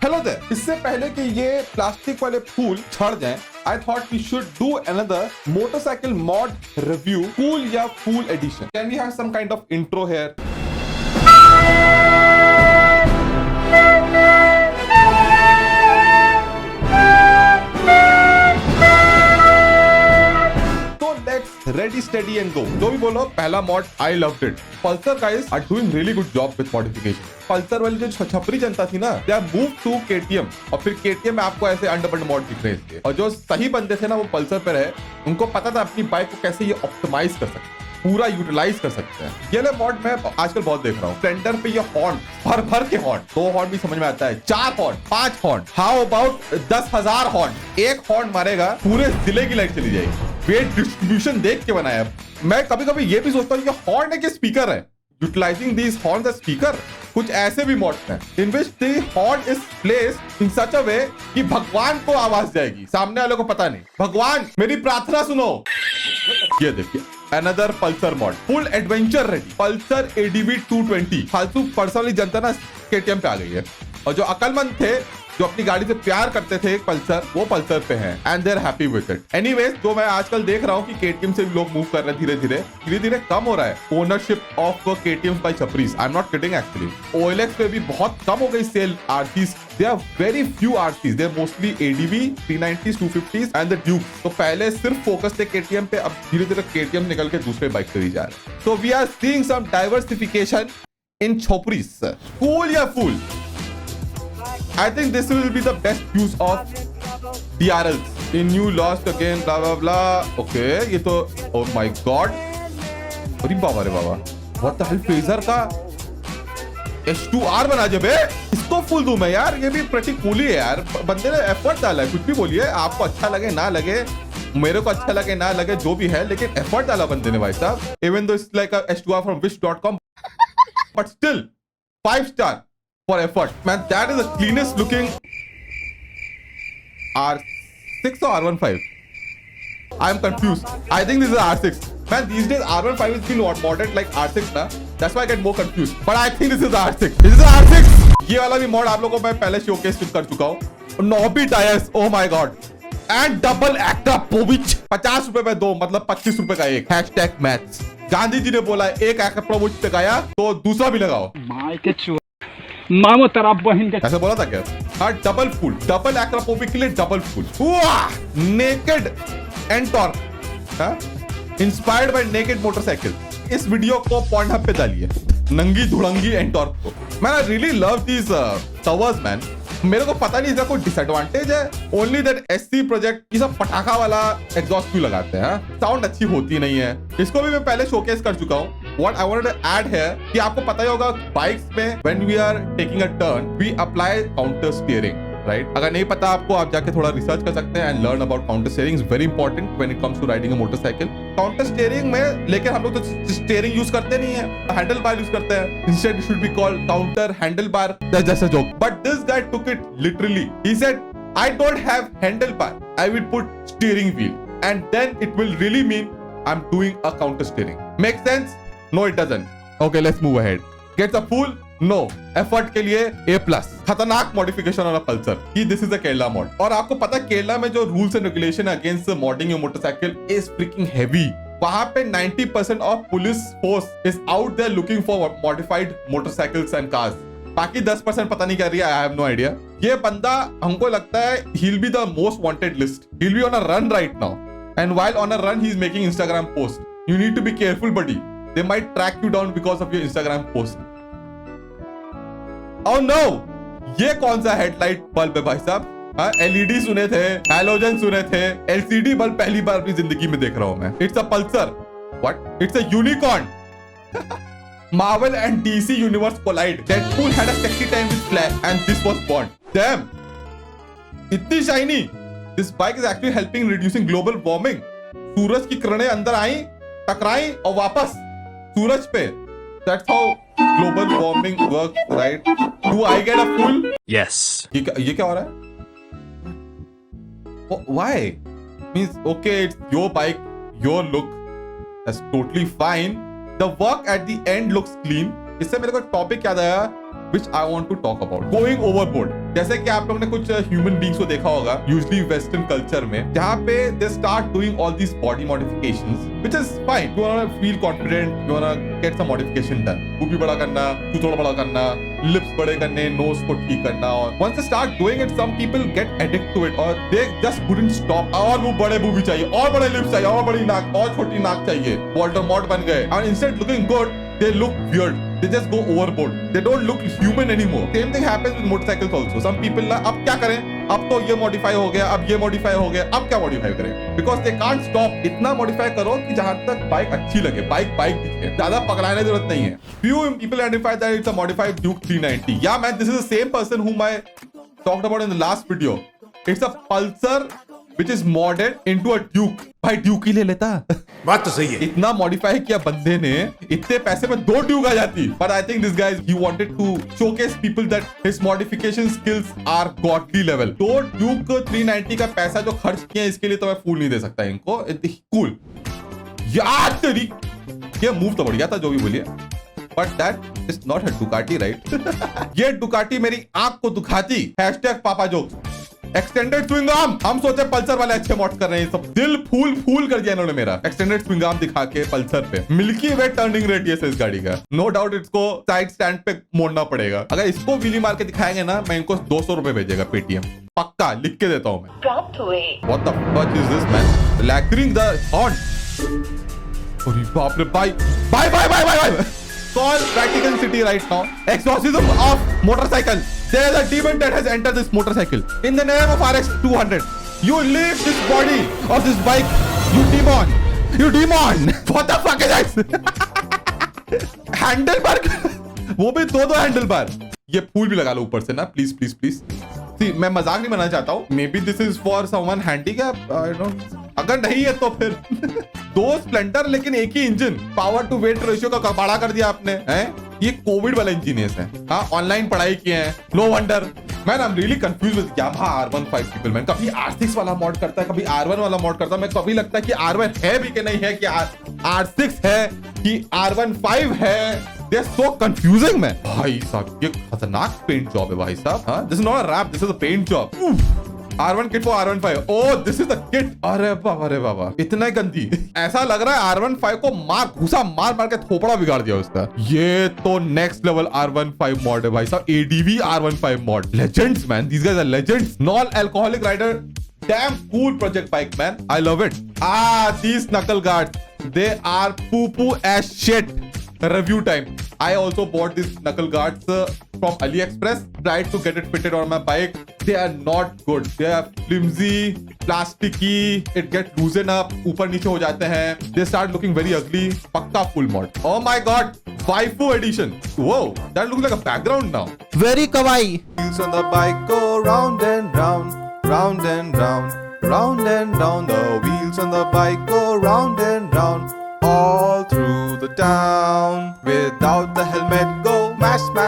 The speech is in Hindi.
हेलो देयर, इससे पहले कि ये प्लास्टिक वाले फूल छड़ जाएं, I thought we should do another motorcycle mod review, cool या fool edition. Can we have some kind of intro here? Ready, steady and go. जो भी बोलो, पहला mod I loved it. Pulsar guys are doing really good job with modification. Pulsar वाली जो छपरी जनता थी ना, they have moved to KTM और फिर KTM में आपको ऐसे अंडरबंड मॉड दिख रहे थे और जो सही बंदे थे ना वो पल्सर पे रहे, उनको पता था अपनी बाइक को कैसे ये ऑप्टिमाइज कर सकते हैं, पूरा यूटिलाइज कर सकते हैं। ये वाला मॉड मैं आजकल बहुत देख रहा हूँ। स्प्लेंडर पे ये हॉर्न भर के हॉर्न, 2 हॉर्न भी समझ में आता है, 4 horn, 5 horn, how about 10,000 horn. एक हॉर्न मारेगा पूरे जिले की लाइट चली जाएगी। वेट डिस्ट्रीब्यूशन देख के बनाया। मैं कभी कभी ये भी सोचता हूँ ये हॉर्न है कि स्पीकर है। Utilizing these horns as speaker. कुछ ऐसे भी मॉड्स हैं in which the horn is placed in such a way कि भगवान को आवाज जाएगी, सामने वाले को पता नहीं। भगवान मेरी प्रार्थना सुनो। ये देखिए another Pulsar mod, full adventure ready, Pulsar ADV 220। फालतू पर्सनली जनता ना KTM पे आ गई है और जो अकलमंद थे, जो अपनी गाड़ी से प्यार करते थे एक पल्सर, वो पल्सर पे हैं and they are happy with it. Anyways, जो मैं आजकल देख रहा हूँ कि KTM से भी लोग मूव कर रहे हैं, धीरे धीरे कम हो रहा है ओनरशिप ऑफ KTM बाय छपरीज। I am not kidding actually. OLX पे भी बहुत कम हो गई sale RCs। There are very few RCs. They are mostly ADV 390s, 250s and the Duke. तो पहले सिर्फ फोकस थे KTM पे, अब धीरे धीरे KTM निकल के दूसरे बाइक पे भी जा रहे हैं। So we are seeing some diversification in छपरीज। Cool या fool? I think this will be the best use of DRLs. In you lost again, blah blah blah. Okay, ये तो oh my god. अरे बाबा रे बाबा, what the hell? Phaser का H2R बना जब इसको फुल दूं मैं यार। ये भी प्रति कूल ही है यार, बंदे ने एफर्ट डाला है। कुछ भी बोलिए, आपको अच्छा लगे ना लगे, मेरे को अच्छा लगे ना लगे, जो भी है, लेकिन एफर्ट डाला बंदे ने भाई साहब। Even though it's like a H2R from wish.com, but still 5 star for effort. Man, that is the cleanest looking R6 or R15. I am confused. I think this is R6. Man, these days R15 is being modded like R6 ना. That's why I get more confused. But I think this is R6. This is R6. ये वाला भी मॉड आप लोगों को मैं पहले शोकेस कर चुका हूँ। Knobby tyres, oh my god. And double Akrapovic. 50 रुपए में 2, मतलब 25 रुपए का एक। Hashtag maths. गांधी जी ने बोला एक Akrapovic लगाया तो दूसरा भी लगाओ। मामो तेरा बहन के ऐसा बोला था क्या? हाँ, डबल फुल, डबल एक्रापोविक के लिए double full. Naked Ntorq, inspired by naked motorcycle. इस वीडियो को पॉर्नहब पे डालिए, नंगी धुड़ंगी एंटॉर्क को। Man I really love these towers man. मेरे को पता नहीं इसका कोई डिसएडवांटेज है, ओनली दैट SC प्रोजेक्ट ये सब पटाखा वाला एग्जॉस्ट क्यों लगाते हैं, साउंड अच्छी होती नहीं है। इसको भी मैं पहले शोकेस कर चुका हूँ। What I wanted to add here कि आपको पता ही होगा बाइक्स में when we are taking a turn we apply counter steering, right? अगर नहीं पता आपको, आप जाके थोड़ा रिसर्च कर सकते हैं and learn about counter steering is very important when it comes to riding a motorcycle. Counter steering में लेकिन हम लोग तो steering यूज करते नहीं है, हैंडल बार यूज करते हैं। Instead it should be called counter handlebar. That's just a joke. But this guy took it literally. He said, I don't have handlebar. I will put steering wheel and then it will really mean I'm doing a counter steering. Make sense? No, it doesn't. Okay, let's move ahead. Gets a fool? No. Effort के लिए A+. खतरनाक मॉडिफिकेशन ऑन अ पल्सर कि this is a Kerala mod. और आपको पता है केरला में जो rules and regulation against modding your motorcycle is freaking heavy. वहां पे 90% of police force is out there looking for modified motorcycles and cars. बाकी 10% पता नहीं क्या रही है, आई हैव नो आइडिया। ये बंदा हमको लगता है he'll be the most wanted list. He'll be on a run right now. And while on a run, he's making Instagram posts. You need to be careful, buddy. They might track you down because of your Instagram post. Oh no! ये कौन सा हेडलाइट बल्ब है भाई साहब? LED सुने थे, हैलोजन सुने थे, LCD बल्ब पहली बार अपनी जिंदगी में देख रहा हूं मैं। It's a Pulsar. What? It's a unicorn. Marvel and DC universe collide. Deadpool had a sexy time with Flash, and this was Bond. Damn! इतनी shiny. This bike is actually helping reducing global warming. सूरज की किरणें अंदर आई, टकराई और वापस सूरज पे। That's how global warming works, right? Do I get a fool? Yes. ये क्या हो रहा है? Why? Means okay, it's your bike, your look. That's totally fine. The work at the end looks clean. इससे मेरे को टॉपिक याद आया which I want to talk about. Going overboard. जैसे कि आप लोग ने कुछ ह्यूमन बींग्स को देखा होगा यूजुअली वेस्टर्न कल्चर में, जहाँ पे they start doing all these body modifications which is fine. You wanna feel confident, you wanna get some modification done, boobie बड़ा करना, थोड़ा बड़ा करना, लिप्स बड़े करने, नोज को ठीक करना। और once they start doing it some people get addict to it और दे जस्ट कुडंट स्टॉप। और वो बड़े बूबी चाहिए, और बड़े लिप्स चाहिए, और बड़ी नाक, और छोटी नाक चाहिए। वोल्डेमॉर्ट बन गए और instead looking good they look weird, they just go overboard, they don't look human anymore. Same thing happens with motorcycles also. Some people ना अब क्या करें, अब तो ये modify हो गया, अब ये modify हो गया, अब क्या modify करें, because they can't stop. इतना modify करो कि जहां तक बाइक अच्छी लगे, बाइक दिखे, ज्यादा पकड़ाने की जरूरत नहीं है। Few people identify that it's a modified Duke 390. Yeah man, this is the same person whom I talked about in the last video. It's a Pulsar which is modded into a Duke. भाई ड्यूक ही ले लेता। बात तो सही है। इतना मॉडिफाई किया बंदे ने, इतने पैसे में 2 ड्यूक आ जाती। But I think this guys he wanted to showcase people that his modification skills are godly level. तो ड्यूक 390 का पैसा जो खर्च किया इसके लिए तो मैं फूल नहीं दे सकता इनको। कूल यार तेरी, ये मूव तो बढ़िया था जो भी बोलिए, but that is not a Ducati right. ये डुकाटी मेरी आंख को दुखाती। #पापा जोक्स। एक्सटेंडेड स्विंग आर्म, हम सोचे पल्सर वाले अच्छे मॉड कर रहे हैं, सब दिल फूल कर दिया इन्होंने मेरा। एक्सटेंडेड स्विंग आर्म दिखा के पल्सर पे मिल्की वे टर्निंग रेडियस है इस गाड़ी का। नो डाउट इसको साइड स्टैंड पे मोड़ना पड़ेगा। अगर इसको व्हीली मार के दिखाएंगे ना, मैं इनको 200 रुपए भेजेगा पेटीएम, पक्का लिख के देता हूं मैं। What the fuck is this man? Lacquering the horn. अरे बाप रे, bye call Vatican City right now. Exorcism of motorcycle. There is a demon that has entered this motorcycle. In the name of RX 200, you leave this body of this bike. You demon. You demon. What the fuck is this? Handlebar. वो भी दो हैंडलबार। ये फूल भी लगा लो ऊपर से ना, प्लीज प्लीज प्लीज। मैं मजाक नहीं बनाना चाहता हूँ। Maybe this is for someone handicap, I don't know. अगर नहीं है तो फिर 2 स्प्लेंडर लेकिन एक ही engine. Power to weight ratio का कबाड़ा कर दिया आपने हैं। ये कोविड वाले इंजीनियर्स हैं, हाँ ऑनलाइन पढ़ाई किए हैं, no wonder. Man I am really confuse with Yamaha R15 people. Man कभी R6 वाला मॉड करता है, कभी R1 वाला मॉड करता है। मैं कभी लगता है कि R1 है भी कि नहीं है, कि R6 है कि R15 है। They are so confusing man. भाई साहब ये खतरनाक पेंट जॉब है भाई साहब। हाँ, this is not a rap, this is a paint job. R1 kit for R15. Oh, this is the kit. अरे बाबा, इतना गंदी। ऐसा लग रहा है R15 को घुसा मार के थोपड़ा बिगाड़ दिया उसका। ये तो नेक्स्ट लेवल R15 मॉड है भाई साहब। ADV R15 mod. Legends man, these guys are legends. Non-alcoholic rider. Damn cool project bike man. I love it. These knuckle guards. They are poo as shit. Review time. I also bought these knuckle guards from AliExpress. Tried to get it fitted on my bike. They are not good. They are flimsy, plasticky. It gets loosened up. ऊपर नीचे हो जाते हैं. They start looking very ugly. पक्का full mod. Oh my god. Waifu edition. Whoa, that looks like a background now. Very kawaii. Wheels on the bike go round and round, round and round, round and round. The wheels on the bike go round and round, all through the town. Without the helmet, go mash.